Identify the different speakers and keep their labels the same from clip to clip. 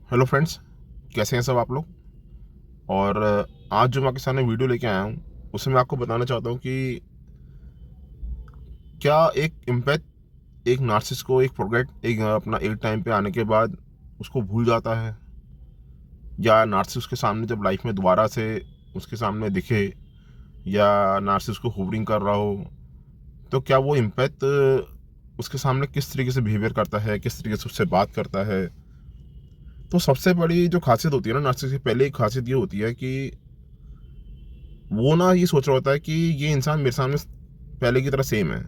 Speaker 1: Hello friends, कैसे हैं सब आप लोग। और आज जो मैं आपके सामने वीडियो लेके आया हूँ उसमें मैं आपको बताना चाहता हूँ कि क्या एक इम्पैक्ट एक नार्सिस को एक प्रोग्रेट एक अपना एक टाइम पे आने के बाद उसको भूल जाता है, या नार्सिस उसके सामने जब लाइफ में दोबारा से उसके सामने दिखे, या नार्सिस को होवरिंग कर रहा हो, तो क्या वो इम्पैक्ट उसके सामने किस तरीके से बिहेवियर करता है, किस तरीके से उससे बात करता है। तो सबसे बड़ी जो खासियत होती है ना नार्सिस की, पहले एक खासियत ये होती है कि वो ना ये सोच रहा होता है कि ये इंसान मेरे सामने पहले की तरह सेम है।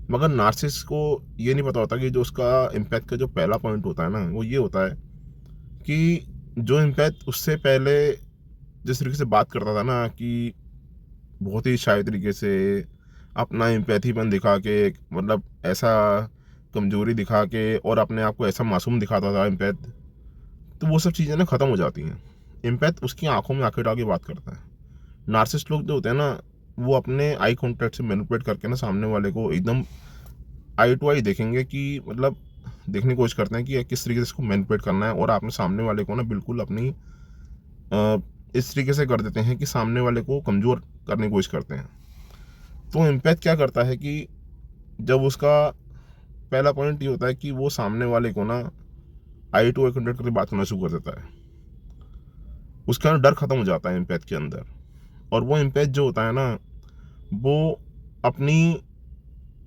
Speaker 1: मगर नार्सिस को ये नहीं पता होता कि जो उसका इम्पैक्ट का जो पहला पॉइंट होता है ना, वो ये होता है कि जो इम्पैक्ट उससे पहले जिस तरीके से बात करता था ना, कि बहुत ही शाय तरीके से अपना एम्पैथीपन दिखा के, मतलब ऐसा कमजोरी दिखा के और अपने आप को ऐसा मासूम दिखाता था इम्पैथ, तो वो सब चीज़ें ना ख़त्म हो जाती हैं। इम्पैथ उसकी आंखों में आंखें डाल के बात करता है। नार्सिसिस्ट लोग जो होते हैं ना, वो अपने आई कांटेक्ट से मैनिपुलेट करके ना सामने वाले को एकदम आई टू आई देखेंगे, कि मतलब देखने की कोशिश करते हैं कि किस तरीके से इसको मैनिपुलेट करना है, और आपने सामने वाले को ना बिल्कुल अपनी इस तरीके से कर देते हैं कि सामने वाले को कमज़ोर करने की कोशिश करते हैं। तो इम्पैक्ट क्या करता है कि जब उसका पहला पॉइंट ये होता है कि वो सामने वाले को ना आई टू आई कांटेक्ट करके बात करना शुरू कर देता है, उसका ना डर खत्म हो जाता है इम्पैक्ट के अंदर। और वो इम्पैक्ट जो होता है ना, वो अपनी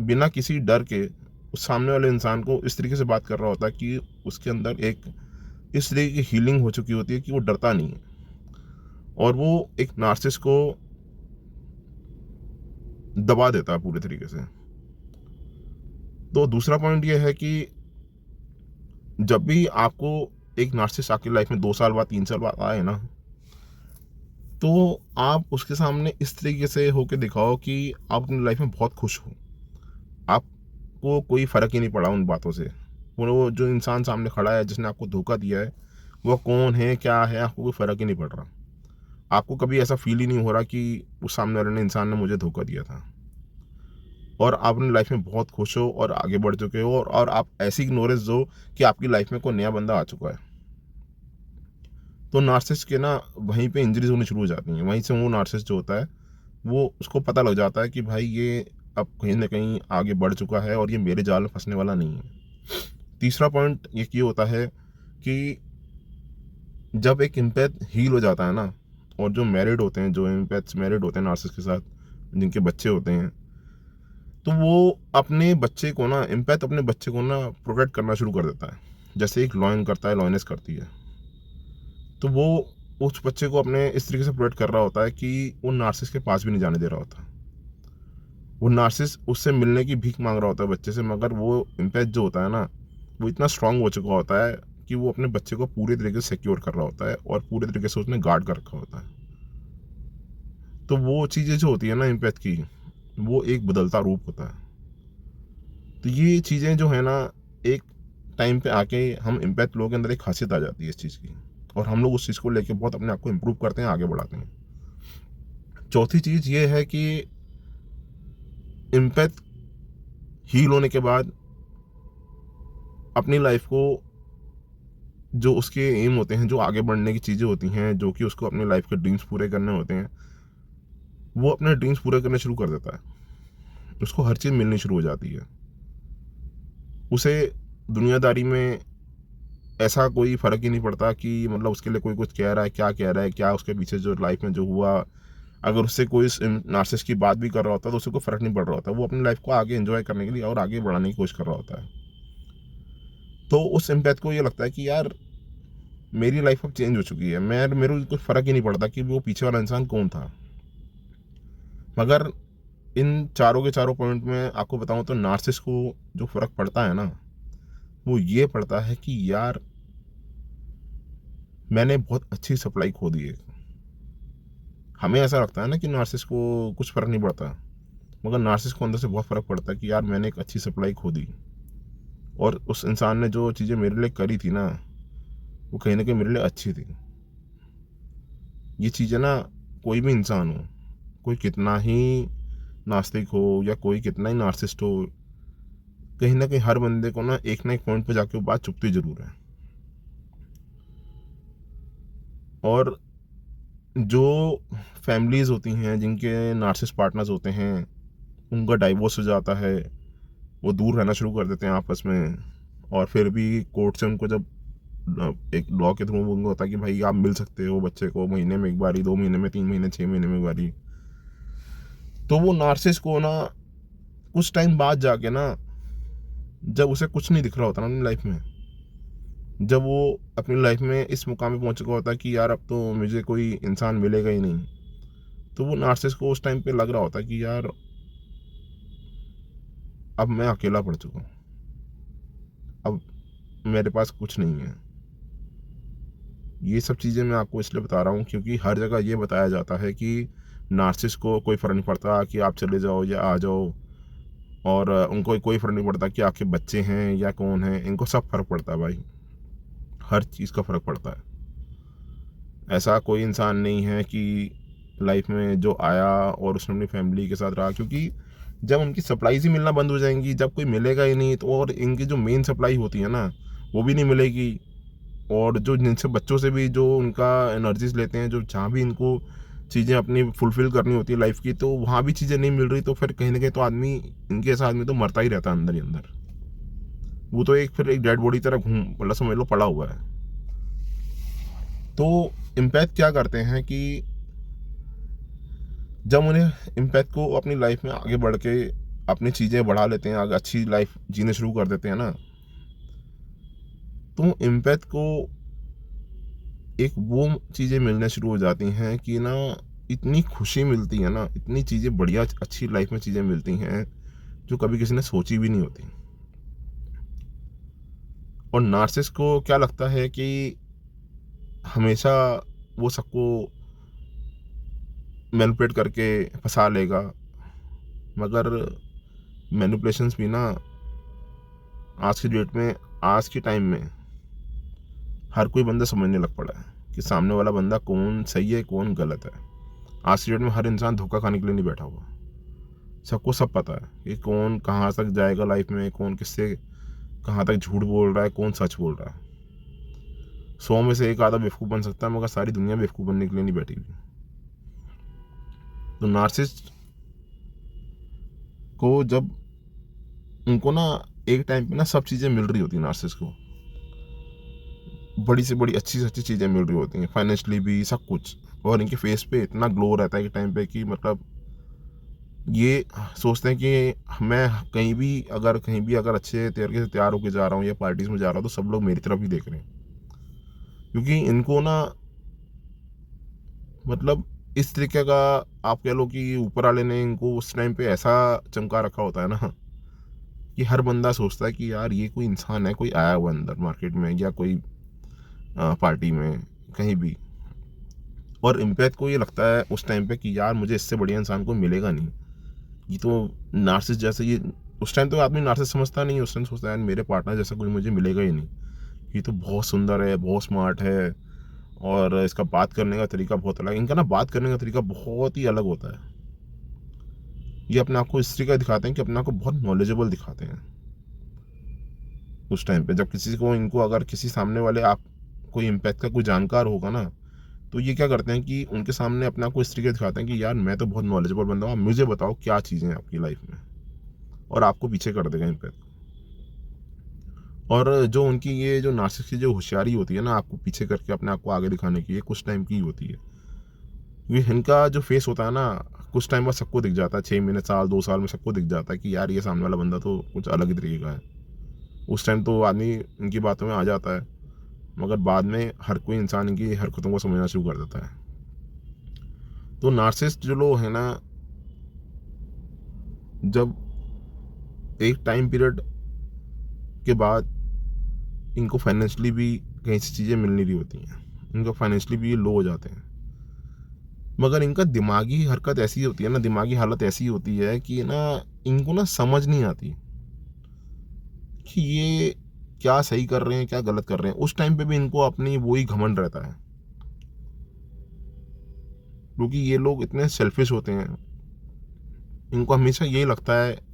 Speaker 1: बिना किसी डर के उस सामने वाले इंसान को इस तरीके से बात कर रहा होता है कि उसके अंदर एक इस तरीके की हीलिंग हो चुकी होती है कि वो डरता नहीं है, और वो एक नार्सिस को दबा देता है पूरे तरीके से। तो दूसरा पॉइंट ये है कि जब भी आपको एक नार्सिस आपकी लाइफ में 2 साल बाद 3 साल बाद आए ना, तो आप उसके सामने इस तरीके से होके दिखाओ कि आप अपनी लाइफ में बहुत खुश हो, आपको कोई फ़र्क ही नहीं पड़ा उन बातों से। वो जो इंसान सामने खड़ा है जिसने आपको धोखा दिया है, वो कौन है, क्या है, आपको कोई फ़र्क ही नहीं पड़ रहा। आपको कभी ऐसा फ़ील ही नहीं हो रहा कि उस सामने वाले ने इंसान ने मुझे धोखा दिया था, और आप अपनी लाइफ में बहुत खुश हो और आगे बढ़ चुके हो, और आप ऐसी इग्नोरेंस दो कि आपकी लाइफ में कोई नया बंदा आ चुका है। तो नार्सिसिस्ट के ना वहीं पे इंजरीज होनी शुरू हो जाती हैं। वहीं से वो नार्सिसिस्ट जो होता है, वो उसको पता लग जाता है कि भाई ये अब कहीं ना कहीं आगे बढ़ चुका है और ये मेरे जाल में फंसने वाला नहीं है। तीसरा पॉइंट ये होता है कि जब एक एम्पैथ हील हो जाता है ना, और जो मैरिड होते हैं, जो एम्पैथ्स मैरिड होते हैं नार्सिसिस्ट के साथ, जिनके बच्चे होते हैं, तो वो अपने बच्चे को ना, एम्पैथ अपने बच्चे को ना प्रोटेक्ट करना शुरू कर देता है। जैसे एक लॉयन करता है, लॉयनेस करती है, तो वो उस बच्चे को अपने इस तरीके से प्रोटेक्ट कर रहा होता है कि वो नार्सिस के पास भी नहीं जाने दे रहा होता। वो नार्सिस उससे मिलने की भीख मांग रहा होता है बच्चे से, मगर वो इम्पैक्ट जो होता है ना, वो इतना स्ट्रांग हो चुका होता है कि वो अपने बच्चे को पूरे तरीके से सिक्योर कर रहा होता है, और पूरे तरीके से उसने गार्ड कर रखा होता है। तो वो चीज़ें जो होती है ना इम्पैक्ट की, वो एक बदलता रूप होता है। तो ये चीज़ें जो है ना, एक टाइम पे आके हम इम्पैक्ट लोगों के अंदर एक खासियत आ जाती है इस चीज़ की, और हम लोग उस चीज़ को लेके बहुत अपने आप को इम्प्रूव करते हैं, आगे बढ़ाते हैं। चौथी चीज़ ये है कि इम्पैक्ट हील होने के बाद अपनी लाइफ को, जो उसके एम होते हैं, जो आगे बढ़ने की चीज़ें होती हैं, जो कि उसको अपनी लाइफ के ड्रीम्स पूरे करने होते हैं, वो अपने ड्रीम्स पूरे करने शुरू कर देता है। उसको हर चीज़ मिलनी शुरू हो जाती है। उसे दुनियादारी में ऐसा कोई फ़र्क ही नहीं पड़ता कि मतलब उसके लिए कोई कुछ कह रहा है, क्या कह रहा है, क्या उसके पीछे जो लाइफ में जो हुआ, अगर उससे कोई नार्सिस की बात भी कर रहा होता है तो उसे कोई फ़र्क नहीं पड़ रहा होता। वो अपनी लाइफ को आगे एंजॉय करने के लिए और आगे बढ़ाने की कोशिश कर रहा होता है। तो उस एम्पैथ को ये लगता है कि यार मेरी लाइफ अब चेंज हो चुकी है, मैं मेरे को कुछ फ़र्क ही नहीं पड़ता कि वो पीछे वाला इंसान कौन था। मगर इन चारों के चारों पॉइंट में आपको बताऊं तो नार्सिस को जो फ़र्क पड़ता है ना, वो ये पड़ता है कि यार मैंने बहुत अच्छी सप्लाई खो दी है। हमें ऐसा लगता है ना कि नार्सिस को कुछ फ़र्क नहीं पड़ता, मगर नार्सिस को अंदर से बहुत फ़र्क पड़ता है कि यार मैंने एक अच्छी सप्लाई खो दी, और उस इंसान ने जो चीज़ें मेरे लिए करी थी ना, वो कहीं ना कहीं मेरे लिए अच्छी थी। ये चीज़ें ना, कोई भी इंसान हो, कोई कितना ही नास्तिक हो या कोई कितना ही नार्सिस्ट हो, कहीं ना कहीं हर बंदे को ना एक पॉइंट पे जाके वो बात चुभती ज़रूर है। और जो फैमिलीज़ होती हैं जिनके नार्सिसिस्ट पार्टनर्स होते हैं, उनका डाइवोर्स हो जाता है, वो दूर रहना शुरू कर देते हैं आपस में। और फिर भी कोर्ट से उनको जब एक लॉ के थ्रू उनको होता है कि भाई आप मिल सकते हो बच्चे को महीने में एक बारी, 2 महीने में, 3 महीने, 6 महीने में एक बारी, तो वो नार्सिसिस्ट को ना कुछ टाइम बाद जाके ना, जब उसे कुछ नहीं दिख रहा होता ना अपनी लाइफ में, जब वो अपनी लाइफ में इस मुकाम पे पहुंच चुका होता है कि यार अब तो मुझे कोई इंसान मिलेगा ही नहीं, तो वो नार्सिसिस्ट को उस टाइम पे लग रहा होता है कि यार अब मैं अकेला पड़ चुका हूँ, अब मेरे पास कुछ नहीं है। ये सब चीज़ें मैं आपको इसलिए बता रहा हूँ क्योंकि हर जगह ये बताया जाता है कि नार्सिसिस्ट को कोई फ़र्क नहीं पड़ता कि आप चले जाओ या आ जाओ, और उनको कोई फ़र्क नहीं पड़ता कि आपके बच्चे हैं या कौन है, इनको सब फ़र्क पड़ता है भाई, हर चीज़ का फ़र्क पड़ता है। ऐसा कोई इंसान नहीं है कि लाइफ में जो आया और उसने अपनी फैमिली के साथ रहा, क्योंकि जब उनकी सप्लाईज ही मिलना बंद हो जाएंगी, जब कोई मिलेगा ही नहीं, तो और इनकी जो मेन सप्लाई होती है ना वो भी नहीं मिलेगी, और जो जिनसे बच्चों से भी जो उनका एनर्जीज लेते हैं, जो जहाँ भी इनको चीज़ें अपनी फुलफ़िल करनी होती है लाइफ की, तो वहाँ भी चीज़ें नहीं मिल रही, तो फिर कहीं ना कहीं तो आदमी, इनके ऐसा आदमी तो मरता ही रहता है अंदर ही अंदर। वो तो एक फिर एक डेड बॉडी तरह घूम, मतलब समझ लो पड़ा हुआ है। तो इम्पैक्ट क्या करते हैं कि जब उन्हें इम्पैक्ट को अपनी लाइफ में आगे बढ़ के अपनी चीज़ें बढ़ा लेते हैं, आगे अच्छी लाइफ जीने शुरू कर देते हैं ना, तो इम्पैक्ट को एक वो चीज़ें मिलने शुरू हो जाती हैं कि ना इतनी खुशी मिलती है ना, इतनी चीज़ें बढ़िया अच्छी लाइफ में चीज़ें मिलती हैं जो कभी किसी ने सोची भी नहीं होती। और नार्सिस को क्या लगता है कि हमेशा वो सबको मैनिपुलेट करके फंसा लेगा, मगर मैनिपुलेशंस भी ना आज की डेट में, आज के टाइम में हर कोई बंदा समझने लग पड़ा है कि सामने वाला बंदा कौन सही है कौन गलत है। आज की डेट में हर इंसान धोखा खाने के लिए नहीं बैठा हुआ, सबको सब पता है कि कौन कहाँ तक जाएगा लाइफ में, कौन किससे कहाँ तक झूठ बोल रहा है, कौन सच बोल रहा है। 100 में से एक आधा बेवकूफ़ बन सकता है, मगर सारी दुनिया बेवकूफ़ बनने के लिए नहीं बैठी हुई। तो नार्सिसिस्ट को जब उनको ना एक टाइम पे ना सब चीज़ें मिल रही होती है, नार्सिसिस्ट को बड़ी से बड़ी अच्छी से अच्छी चीज़ें मिल रही होती हैं, फाइनेंशियली भी सब कुछ, और इनके फेस पे इतना ग्लो रहता है कि टाइम पे कि मतलब ये सोचते हैं कि मैं कहीं भी अगर अच्छे तरीके से तैयार होकर जा रहा हूँ या पार्टीज में जा रहा हूँ, तो सब लोग मेरी तरफ ही देख रहे हैं, क्योंकि इनको ना मतलब इस तरीके का, आप कह लो कि ऊपर वाले ने इनको उस टाइम पे ऐसा चमका रखा होता है ना कि हर बंदा सोचता है कि यार ये कोई इंसान है, कोई आया हुआ अंदर मार्केट में या कोई पार्टी में कहीं भी। और इम्पैक्ट को ये लगता है उस टाइम पे कि यार मुझे इससे बढ़िया इंसान को मिलेगा नहीं, ये तो नार्सिस जैसे ये, उस टाइम तो आदमी नार्सिस समझता नहीं, उस टाइम सोचता है यार मेरे पार्टनर जैसा कोई मुझे मिलेगा ही नहीं, ये तो बहुत सुंदर है, बहुत स्मार्ट है, और इसका बात करने का तरीका बहुत अलग, इनका ना बात करने का तरीका बहुत ही अलग होता है। ये अपने आप को इस तरीके दिखाते हैं कि अपने आप को बहुत नॉलेजेबल दिखाते हैं। उस टाइम पे जब किसी को, इनको अगर किसी सामने वाले, आप कोई इम्पैक्ट का कोई जानकार होगा ना, तो ये क्या करते हैं कि उनके सामने अपने आप को इस तरीके दिखाते हैं कि यार मैं तो बहुत नॉलेजेबल बंदा हूँ, आप मुझे बताओ क्या चीज़ें हैं आपकी लाइफ में, और आपको पीछे कर देगा इम्पैक्ट। और जो उनकी ये जो नार्सिसिस्ट की जो होशियारी होती है ना, आपको पीछे करके अपने आप को आगे दिखाने की, ये कुछ टाइम की होती है। ये इनका जो फेस होता है ना, कुछ टाइम बाद सबको दिख जाता है, 6 महीने, साल, 2 साल में सबको दिख जाता है कि यार ये सामने वाला बंदा तो कुछ अलग ही तरीके का है। उस टाइम तो आदमी इनकी बातों में आ जाता है, मगर बाद में हर कोई इंसान इनकी हरकतों को समझना शुरू कर देता है। तो नार्सिसिस्ट जो लोग हैं ना, जब एक टाइम पीरियड के बाद इनको फाइनेंशियली भी कहीं से चीज़ें मिल नहीं रही होती हैं, इनको फाइनेंशियली भी लो हो जाते हैं, मगर इनका दिमागी हरकत ऐसी होती है ना, दिमागी हालत ऐसी होती है कि ना इनको ना समझ नहीं आती कि ये क्या सही कर रहे हैं क्या गलत कर रहे हैं। उस टाइम पे भी इनको अपनी वही घमंड रहता है, क्योंकि ये लोग इतने सेल्फिश होते हैं, इनको हमेशा यही लगता है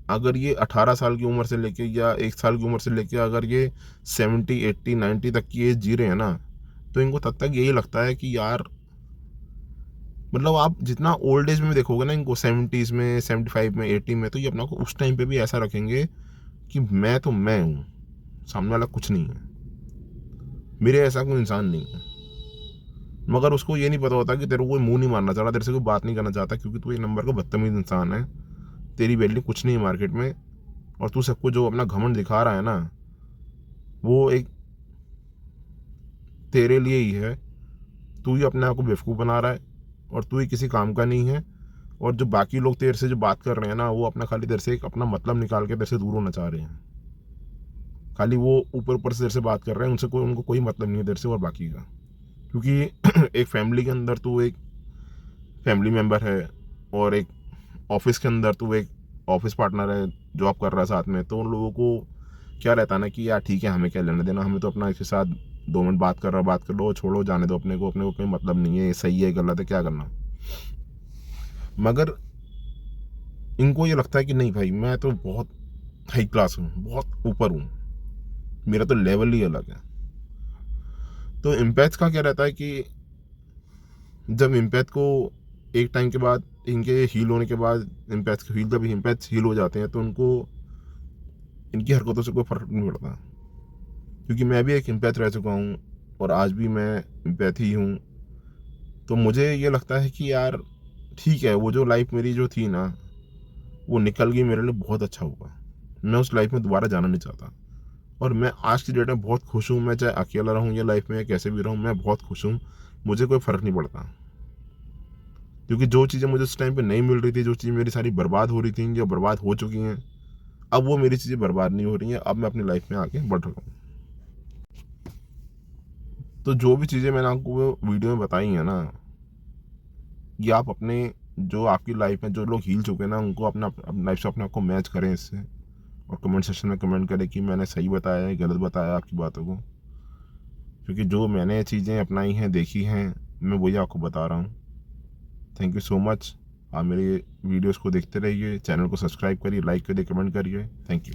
Speaker 1: अगर ये 18 साल की उम्र से लेके या 1 साल की उम्र से लेके अगर ये 70, 80, 90 तक की एज जी रहे हैं ना, तो इनको तब तक यही लगता है कि यार मतलब आप जितना ओल्ड एज में देखोगे ना इनको 70s में 75 में 80 में, तो ये अपना को उस टाइम पे भी ऐसा रखेंगे कि मैं तो मैं हूँ, सामने वाला कुछ नहीं है, मेरे ऐसा कोई इंसान नहीं है। मगर उसको ये नहीं पता होता कि तेरे को कोई मुंह नहीं मारना चाह रहा, तेरे से कोई बात नहीं करना चाहता, क्योंकि तू एक नंबर का बदतमीज इंसान है, तेरी वैल्यू कुछ नहीं है मार्केट में। और तू सबको जो अपना घमंड दिखा रहा है ना, वो एक तेरे लिए ही है। तू ही अपने आप को बेवकूफ़ बना रहा है और तू ही किसी काम का नहीं है। और जो बाकी लोग तेरे से जो बात कर रहे हैं ना, वो अपना खाली तेरे से एक अपना मतलब निकाल के तेरे से दूर होना चाह रहे हैं। खाली वो ऊपर ऊपर से तेरे से बात कर रहे हैं, उनको कोई मतलब नहीं है तेरे से और बाकी का। क्योंकि एक फैमिली के अंदर तू एक फैमिली मेम्बर है और एक ऑफिस के अंदर तू एक ऑफिस पार्टनर है, जॉब कर रहा है साथ में। तो उन लोगों को क्या रहता है ना कि यार ठीक है, हमें क्या लेना देना, हमें तो अपना इसके साथ 2 मिनट बात कर रहा, बात कर लो, छोड़ो, जाने दो, अपने को कोई मतलब नहीं है, ये सही है गलत है क्या करना। मगर इनको ये लगता है कि नहीं भाई, मैं तो बहुत हाई क्लास हूँ, बहुत ऊपर हूँ, मेरा तो लेवल ही अलग है। तो इम्पैथ्स का क्या रहता है कि जब इम्पैथ को एक टाइम के बाद, इनके हील होने के बाद, जब इम्पैथ्स हील हो जाते हैं तो उनको इनकी हरकतों से कोई फर्क नहीं पड़ता। क्योंकि मैं भी एक इम्पैथ रह चुका हूँ और आज भी मैं इम्पैथ ही हूँ। तो मुझे ये लगता है कि यार ठीक है, वो जो लाइफ मेरी जो थी ना, वो निकल गई, मेरे लिए बहुत अच्छा हुआ। मैं उस लाइफ में दोबारा जाना नहीं चाहता। और मैं आज की डेट में बहुत खुश हूँ, मैं चाहे अकेला रहूँ या लाइफ में या कैसे भी रहूँ, मैं बहुत खुश हूँ। मुझे कोई फ़र्क नहीं पड़ता, क्योंकि जो चीज़ें मुझे उस टाइम पे नहीं मिल रही थी, जो चीज़ें मेरी सारी बर्बाद हो रही थी, जो बर्बाद हो चुकी हैं, अब वो मेरी चीज़ें बर्बाद नहीं हो रही हैं। अब मैं अपनी लाइफ में आगे बढ़ रहा हूँ। तो जो भी चीज़ें मैंने आपको वो वीडियो में बताई हैं ना, ये आप अपने जो आपकी लाइफ में जो लोग हील चुके हैं ना, उनको अपना लाइफ से अपने आप को मैच करें इससे, और कमेंट सेक्शन में कमेंट करें कि मैंने सही बताया है, गलत बताया आपकी बातों को। क्योंकि जो मैंने चीज़ें अपनाई हैं, देखी हैं, मैं वही आपको बता रहा हूँ। Thank you so much. आप मेरे वीडियोस को देखते रहिए, चैनल को सब्सक्राइब करिए, लाइक करिए, कमेंट करिए। Thank you.